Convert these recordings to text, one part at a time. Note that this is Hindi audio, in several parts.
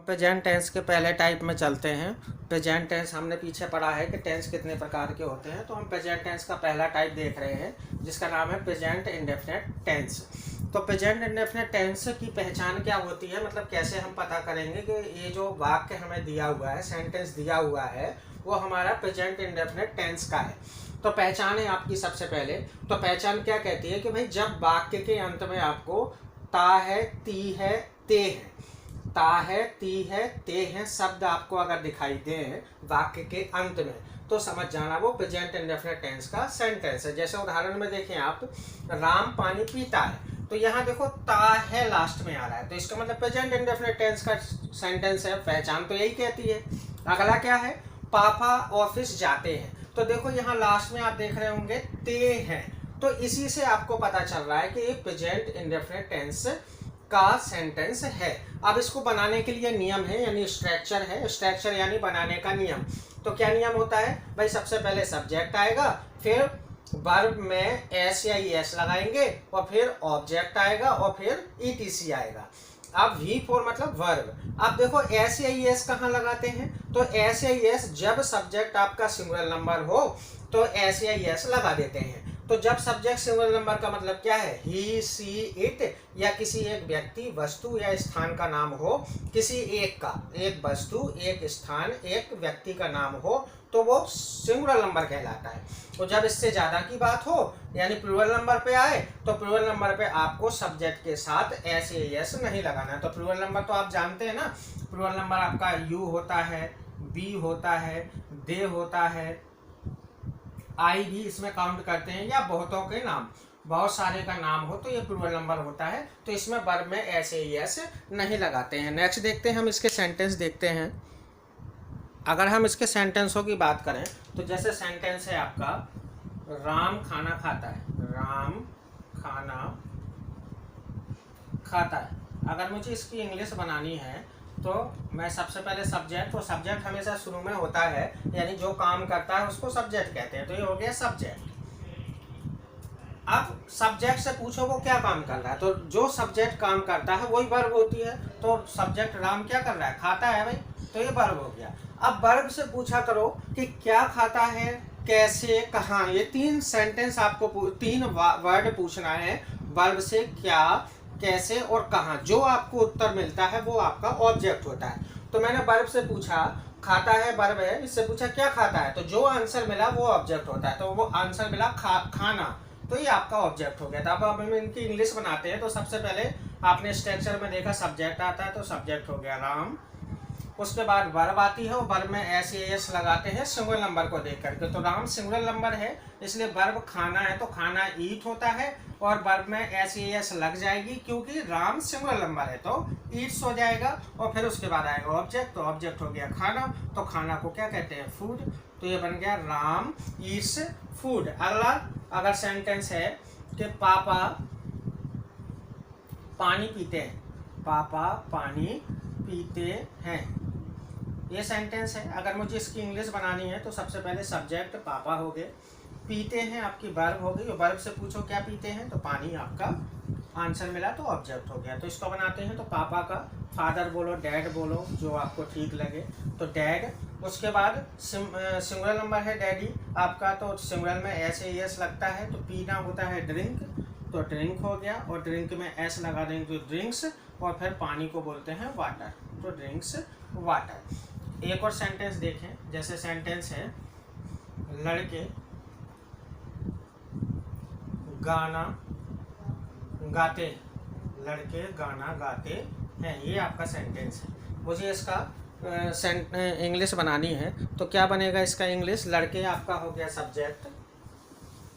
प्रेजेंट टेंस के पहले टाइप में चलते हैं। प्रेजेंट टेंस हमने पीछे पढ़ा है कि टेंस कितने प्रकार के होते हैं, तो हम प्रेजेंट टेंस का पहला टाइप देख रहे हैं जिसका नाम है प्रेजेंट इंडेफिनिट टेंस। तो प्रेजेंट इंडेफिनिट टेंस की पहचान क्या होती है, मतलब कैसे हम पता करेंगे कि ये जो वाक्य हमें दिया हुआ है, सेंटेंस दिया हुआ है, वो हमारा प्रेजेंट इंडेफिनिट टेंस का है। तो पहचान है आपकी सबसे पहले। तो पहचान क्या कहती है कि भाई जब वाक्य के अंत में आपको ता है, ती है, ते है, ता है, ती है, ते है शब्द आपको अगर दिखाई दें वाक्य के अंत में, तो समझ जाना वो प्रेजेंट इंडेफिनिट टेंस का सेंटेंस है। जैसे उदाहरण में देखें आप, राम पानी पीता है, तो यहाँ देखो ता है लास्ट में आ रहा है, तो इसका मतलब प्रेजेंट इंडेफिनिट टेंस का सेंटेंस है। पहचान तो यही कहती है। अगला क्या है, पापा ऑफिस जाते हैं, तो देखो यहाँ लास्ट में आप देख रहे होंगे ते हैं, तो इसी से आपको पता चल रहा है कि ये प्रेजेंट इंडेफिनिट टेंस का सेंटेंस है। अब इसको बनाने के लिए नियम है, यानी स्ट्रक्चर है। स्ट्रक्चर यानी बनाने का नियम। तो क्या नियम होता है भाई, सबसे पहले सब्जेक्ट आएगा, फिर वर्ब में एस या एस लगाएंगे, और फिर ऑब्जेक्ट आएगा, और फिर ईटीसी आएगा। अब V4 मतलब वर्ब। अब देखो एस या एस कहाँ लगाते हैं, तो एस या एस जब सब्जेक्ट आपका सिंगुलर नंबर हो तो एस या एस लगा देते हैं। तो जब सब्जेक्ट सिंगुलर नंबर का मतलब क्या है, ही, सी, इट, या किसी एक व्यक्ति, वस्तु या स्थान का नाम हो, किसी एक का, एक वस्तु, एक स्थान, एक व्यक्ति का नाम हो, तो वो सिंगुलर नंबर कहलाता है। तो जब इससे ज्यादा की बात हो, यानी प्लूरल नंबर पे आए, तो प्लूरल नंबर पे आपको सब्जेक्ट के साथ एस या एस नहीं लगाना है। तो प्लूरल नंबर तो आप जानते हैं ना, प्लूरल नंबर आपका यू होता है, बी होता है, दे होता है, आई भी इसमें काउंट करते हैं, या बहुतों के नाम, बहुत सारे का नाम हो तो ये प्लूरल नंबर होता है। तो इसमें वर्ब में एस या एस नहीं लगाते हैं। नेक्स्ट देखते हैं, हम इसके सेंटेंस देखते हैं। अगर हम इसके सेंटेंसों की बात करें, तो जैसे सेंटेंस है आपका, राम खाना खाता है, राम खाना खाता है। अगर मुझे इसकी इंग्लिश बनानी है, तो मैं सबसे पहले सब्जेक्ट, तो सब्जेक्ट हमेशा शुरू में होता है, यानी जो काम करता है उसको सब्जेक्ट कहते हैं, तो ये हो गया सब्जेक्ट। अब सब्जेक्ट से पूछो वो क्या काम कर रहा है, तो जो सब्जेक्ट काम करता है वही वर्ब होती है। तो सब्जेक्ट राम क्या कर रहा है, खाता है भाई, तो ये वर्ब हो गया। अब वर्ब से पूछा करो कि क्या खाता है, कैसे, कहाँ, ये तीन सेंटेंस आपको, तीन वर्ड पूछना है। वर्ब से क्या, कैसे और कहाँ, जो आपको उत्तर मिलता है वो आपका ऑब्जेक्ट होता है। तो मैंने वर्ब से पूछा, खाता है वर्ब है, इससे पूछा क्या खाता है, तो जो आंसर मिला वो ऑब्जेक्ट होता है। तो वो आंसर मिला खाना, तो ये आपका ऑब्जेक्ट हो गया था। अब हम इनकी इंग्लिश बनाते हैं। तो सबसे पहले आपने स्ट्रक्चर में देखा सब्जेक्ट आता है, तो सब्जेक्ट हो गया राम, उसके बाद वर्ब आती है, और वर्ब में एस या एस लगाते हैं सिंगल नंबर को देख करके। तो राम सिंगल नंबर है, इसलिए वर्ब खाना है, तो खाना ईट होता है, और वर्ब में एस या एस लग जाएगी क्योंकि राम सिंगल नंबर है, तो ईट्स हो जाएगा। और फिर उसके बाद आएगा ऑब्जेक्ट, तो ऑब्जेक्ट हो गया खाना, तो खाना को क्या कहते हैं, फूड, तो ये बन गया राम ईट्स फूड। अगला अगर सेंटेंस है कि पापा पानी पीते हैं, पापा पानी पीते हैं, ये सेंटेंस है। अगर मुझे इसकी इंग्लिश बनानी है, तो सबसे पहले सब्जेक्ट पापा हो गए, पीते हैं आपकी वर्ब हो गई, वर्ब से पूछो क्या पीते हैं, तो पानी आपका आंसर मिला, तो ऑब्जेक्ट हो गया। तो इसको बनाते हैं, तो पापा का फादर बोलो, डैड बोलो, जो आपको ठीक लगे, तो डैड। उसके बाद सिंगुलर नंबर है डैडी आपका, तो सिंगुलर में एस या एस लगता है, तो पीना होता है ड्रिंक, तो ड्रिंक हो गया, और ड्रिंक में एस लगा देंगे तो ड्रिंक्स, और फिर पानी को बोलते हैं वाटर, तो ड्रिंक्स वाटर। एक और सेंटेंस देखें, जैसे सेंटेंस है लड़के गाना गाते हैं, लड़के गाना गाते हैं, ये आपका सेंटेंस है। मुझे इसका इंग्लिश बनानी है, तो क्या बनेगा इसका इंग्लिश, लड़के आपका हो गया सब्जेक्ट,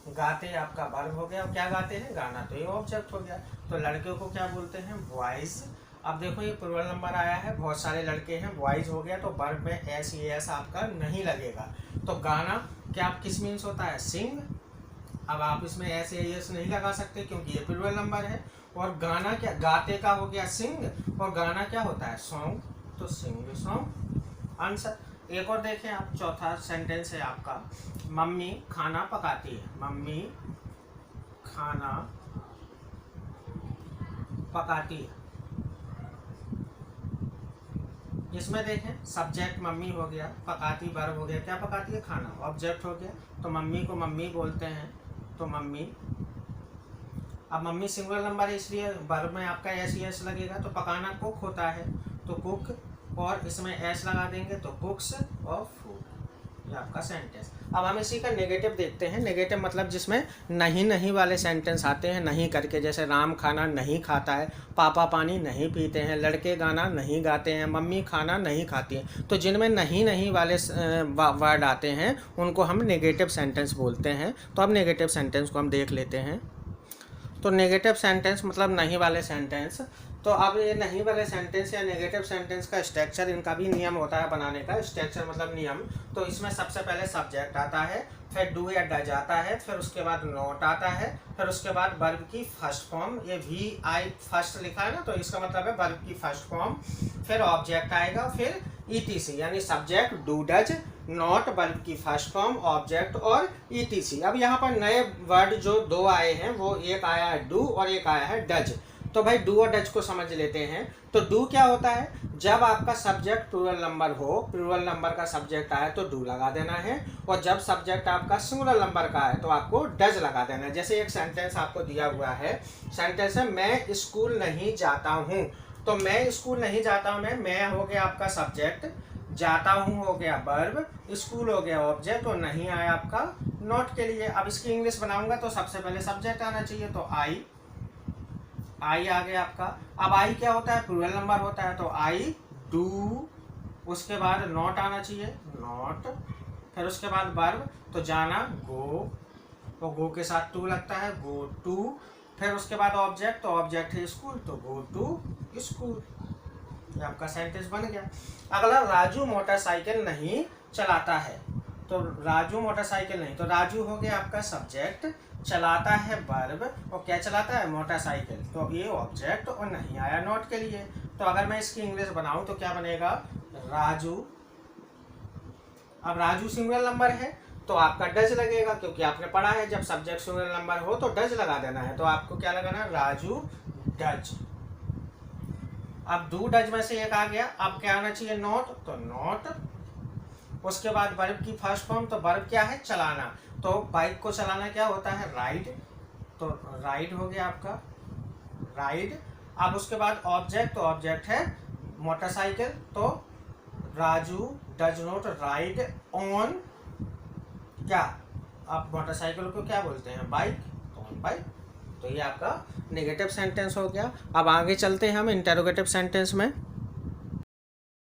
गाते आपका वर्ब हो गया, और क्या गाते हैं, गाना, तो ये ऑब्जेक्ट हो गया। तो लड़के को क्या बोलते हैं, बॉयज। अब देखो ये प्लूरल नंबर आया है, बहुत सारे लड़के हैं, बॉयज हो गया, तो वर्ब में एस या एस आपका नहीं लगेगा। तो गाना क्या किस मीन्स होता है, सिंग। अब आप इसमें एस या एस नहीं लगा सकते क्योंकि ये प्लूरल नंबर है। और गाना क्या, गाते का हो गया सिंग, और गाना क्या होता है, सॉन्ग, तो सिंग सॉन्ग आंसर। एक और देखें आप, चौथा सेंटेंस है आपका, मम्मी खाना पकाती है, मम्मी खाना पकाती है, इसमें देखें सब्जेक्ट मम्मी हो गया, पकाती वर्ब हो गया, क्या पकाती है, खाना, ऑब्जेक्ट हो गया, तो मम्मी को मम्मी बोलते हैं, तो मम्मी। अब मम्मी सिंगुलर नंबर है इसलिए वर्ब में आपका एस ही एस लगेगा, तो पकाना कुक होता है, तो कुक, और इसमें एस लगा देंगे तो कुक्स ऑफ फूड, ये आपका सेंटेंस। अब हम इसी का नेगेटिव देखते हैं। नेगेटिव मतलब जिसमें नहीं नहीं वाले सेंटेंस आते हैं, नहीं करके, जैसे राम खाना नहीं खाता है, पापा पानी नहीं पीते हैं, लड़के गाना नहीं गाते हैं, मम्मी खाना नहीं खाती है। तो जिनमें नहीं नहीं वाले वर्ड आते हैं उनको हम नेगेटिव सेंटेंस बोलते हैं। तो अब नेगेटिव सेंटेंस को हम देख लेते हैं। तो नेगेटिव सेंटेंस मतलब नहीं वाले सेंटेंस। तो अब ये नहीं वाले सेंटेंस या नेगेटिव सेंटेंस का स्ट्रक्चर, इनका भी नियम होता है बनाने का, स्ट्रक्चर मतलब नियम। तो इसमें सबसे पहले सब्जेक्ट आता है, फिर डू या डज आता है, फिर उसके बाद नॉट आता है, फिर उसके बाद वर्ब की फर्स्ट फॉर्म, ये वी आई फर्स्ट लिखा है ना, तो इसका मतलब है वर्ब की फर्स्ट फॉर्म, फिर ऑब्जेक्ट आएगा, फिर ईटीसी यानी subject do does not, verb की फर्स्ट फॉर्म, ऑब्जेक्ट और ईटीसी। अब यहाँ पर नए वर्ड जो दो आए हैं, वो एक आया है डू और एक आया है डज। तो भाई डू और डज को समझ लेते हैं। तो डू क्या होता है, जब आपका सब्जेक्ट प्लूरल नंबर हो, प्लूरल नंबर का सब्जेक्ट आए तो डू लगा देना है, और जब सब्जेक्ट आपका सिंगुलर नंबर का है तो आपको डज लगा देना है। जैसे एक सेंटेंस आपको दिया हुआ है, सेंटेंस है मैं स्कूल नहीं जाता हूँ, तो मैं स्कूल नहीं जाता हूँ, मैं हो गया आपका सब्जेक्ट, जाता हूँ हो गया वर्ब, स्कूल हो गया ऑब्जेक्ट, और नहीं आया आपका नॉट के लिए। अब इसकी इंग्लिश बनाऊंगा तो सबसे पहले सब्जेक्ट आना चाहिए, तो आई आ गया आपका। अब आई क्या होता है, प्लूरल नंबर होता है, तो आई डू, उसके बाद नॉट आना चाहिए, नॉट, फिर उसके बाद वर्ब, तो जाना गो, तो गो के साथ टू लगता है, गो टू, फिर उसके बाद ऑब्जेक्ट, तो ऑब्जेक्ट है स्कूल, तो गो टू स्कूल, ये आपका सेंटेंस बन गया। अगला, राजू मोटरसाइकिल नहीं चलाता है, तो राजू मोटरसाइकिल नहीं, तो राजू हो गया आपका सब्जेक्ट, चलाता है वर्ब, और क्या चलाता है, मोटरसाइकिल, तो ये ऑब्जेक्ट, और नहीं आया नॉट के लिए। तो अगर मैं इसकी इंग्लिश बनाऊं तो क्या बनेगा, राजू। अब राजू सिंगुलर नंबर है तो आपका डज लगेगा, क्योंकि आपने पढ़ा है जब सब्जेक्ट सिंगुलर नंबर हो तो डज लगा देना है, तो आपको क्या लगाना, राजू डज। अब डू डज में से एक आ गया, अब क्या आना चाहिए, नॉट, तो नॉट, उसके बाद वर्ब की फर्स्ट फॉर्म, तो वर्ब क्या है, चलाना, तो बाइक को चलाना क्या होता है, राइड, तो राइड हो गया आपका, राइड। अब उसके बाद ऑब्जेक्ट, तो ऑब्जेक्ट है मोटरसाइकिल, तो Raju does not ride on, क्या, आप मोटरसाइकिल को क्या बोलते हैं, बाइक, तो ऑन बाइक। तो ये आपका नेगेटिव सेंटेंस हो गया। अब आगे चलते हैं हम इंटरोगेटिव सेंटेंस में।